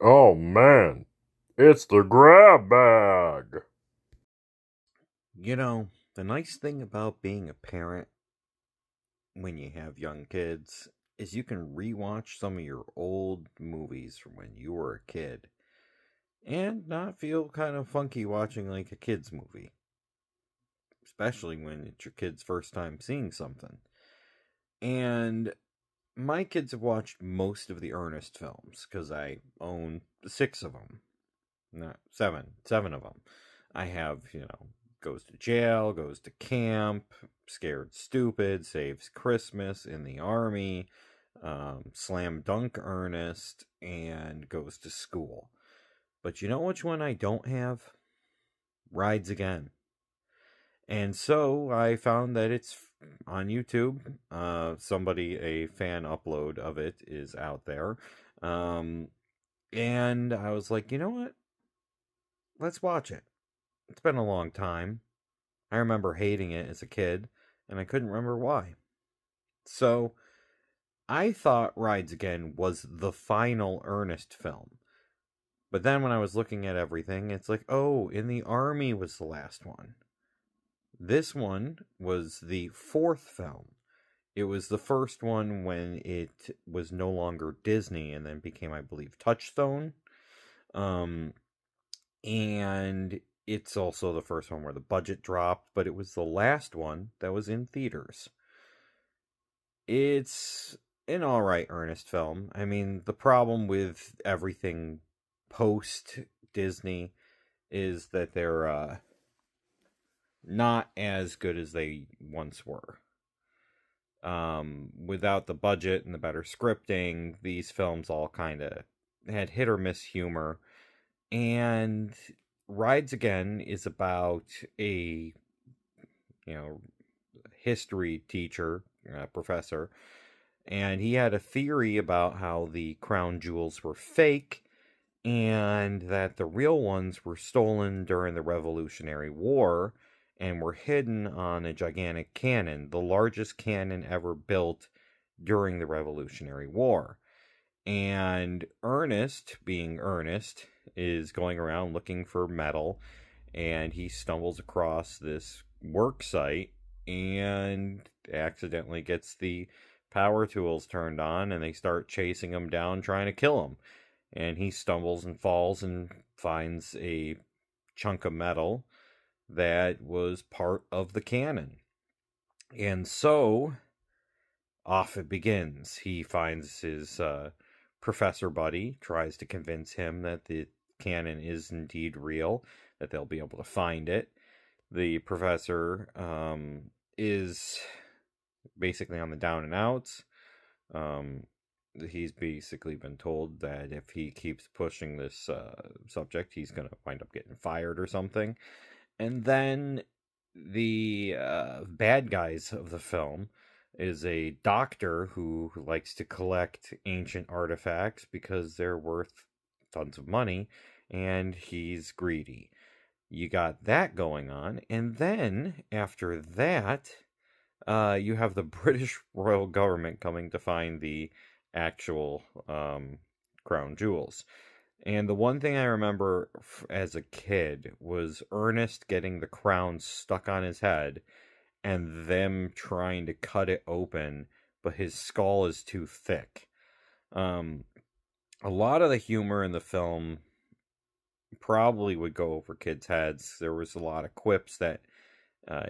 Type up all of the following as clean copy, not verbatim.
Oh man, it's the grab bag. You know, the nice thing about being a parent when you have young kids is you can rewatch some of your old movies from when you were a kid and not feel kind of funky watching like a kid's movie, especially when it's your kid's first time seeing something. And my kids have watched most of the Ernest films because I own six of them. No, seven of them. I have, goes to jail, goes to camp, scared stupid, saves Christmas, in the army, slam dunk Ernest, and goes to school. But you know which one I don't have? Rides Again. And so I found that it's on YouTube. A fan upload of it is out there. Um, and I was like, you know what? Let's watch it. It's been a long time. I remember hating it as a kid, and I couldn't remember why. So, I thought Rides Again was the final Ernest film. But then when I was looking at everything, it's like, oh, In the Army was the last one. This one was the fourth film. It was the first one when it was no longer Disney and then became, I believe, Touchstone. Um, and it's also the first one where the budget dropped, but it was the last one that was in theaters. It's an alright Ernest film. I mean, the problem with everything post Disney is that they're not as good as they once were. Without the budget and the better scripting, these films all kind of had hit or miss humor. And Rides Again is about a, you know, history teacher, professor, and he had a theory about how the crown jewels were fake and that the real ones were stolen during the Revolutionary War and were hidden on a gigantic cannon, the largest cannon ever built during the Revolutionary War. And Ernest, being Ernest, is going around looking for metal, and he stumbles across this work site and accidentally gets the power tools turned on, and they start chasing him down, trying to kill him. And he stumbles and falls and finds a chunk of metal that was part of the cannon. And so off it begins. He finds his professor buddy, tries to convince him that the cannon is indeed real, that they'll be able to find it. The professor is basically on the down and outs. He's basically been told that if he keeps pushing this subject, he's going to wind up getting fired or something. And then the bad guys of the film is a doctor who likes to collect ancient artifacts because they're worth tons of money, and he's greedy. You got that going on, and then after that, you have the British royal government coming to find the actual crown jewels. And the one thing I remember as a kid was Ernest getting the crown stuck on his head and them trying to cut it open, but his skull is too thick. Um, a lot of the humor in the film probably would go over kids' heads. There was a lot of quips that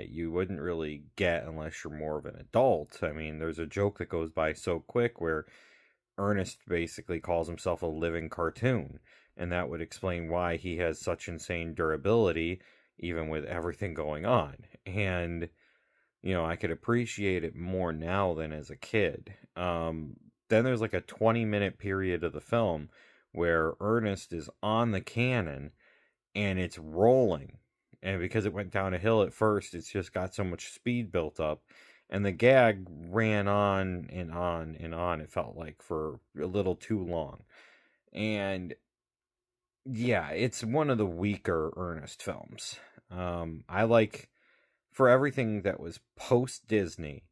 you wouldn't really get unless you're more of an adult. I mean, there's a joke that goes by so quick where Ernest basically calls himself a living cartoon, and that would explain why he has such insane durability, even with everything going on. And, I could appreciate it more now than as a kid. Then there's like a 20-minute period of the film where Ernest is on the cannon and it's rolling. And because it went down a hill at first, it's just got so much speed built up. And the gag ran on and on and on, it felt like, for a little too long. And yeah, it's one of the weaker Ernest films. I like, for everything that was post Disney,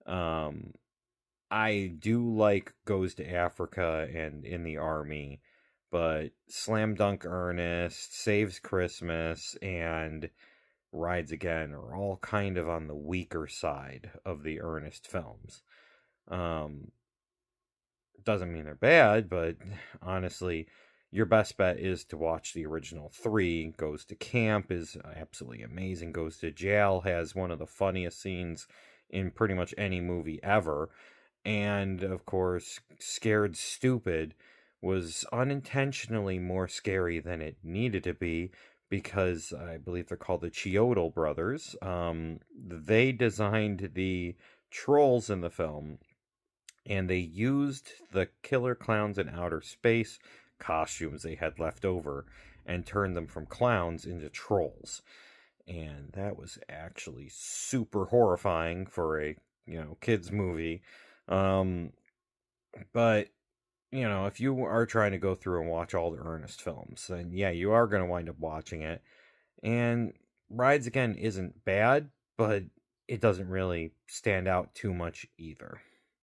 I do like Goes to Africa and In the Army, but Slam Dunk Ernest, Saves Christmas, and Rides Again are all kind of on the weaker side of the Ernest films. Um, doesn't mean they're bad, but honestly, your best bet is to watch the original three. Goes to Camp is absolutely amazing. Goes to Jail has one of the funniest scenes in pretty much any movie ever. And of course, Scared Stupid was unintentionally more scary than it needed to be because I believe they're called the Chiodo brothers. They designed the trolls in the film, and they used the killer clowns in outer space costumes they had left over and turned them from clowns into trolls. And that was actually super horrifying for a, kids movie. Um, but if you are trying to go through and watch all the Ernest films, then yeah, you are going to wind up watching it. And Rides Again isn't bad, but it doesn't really stand out too much either.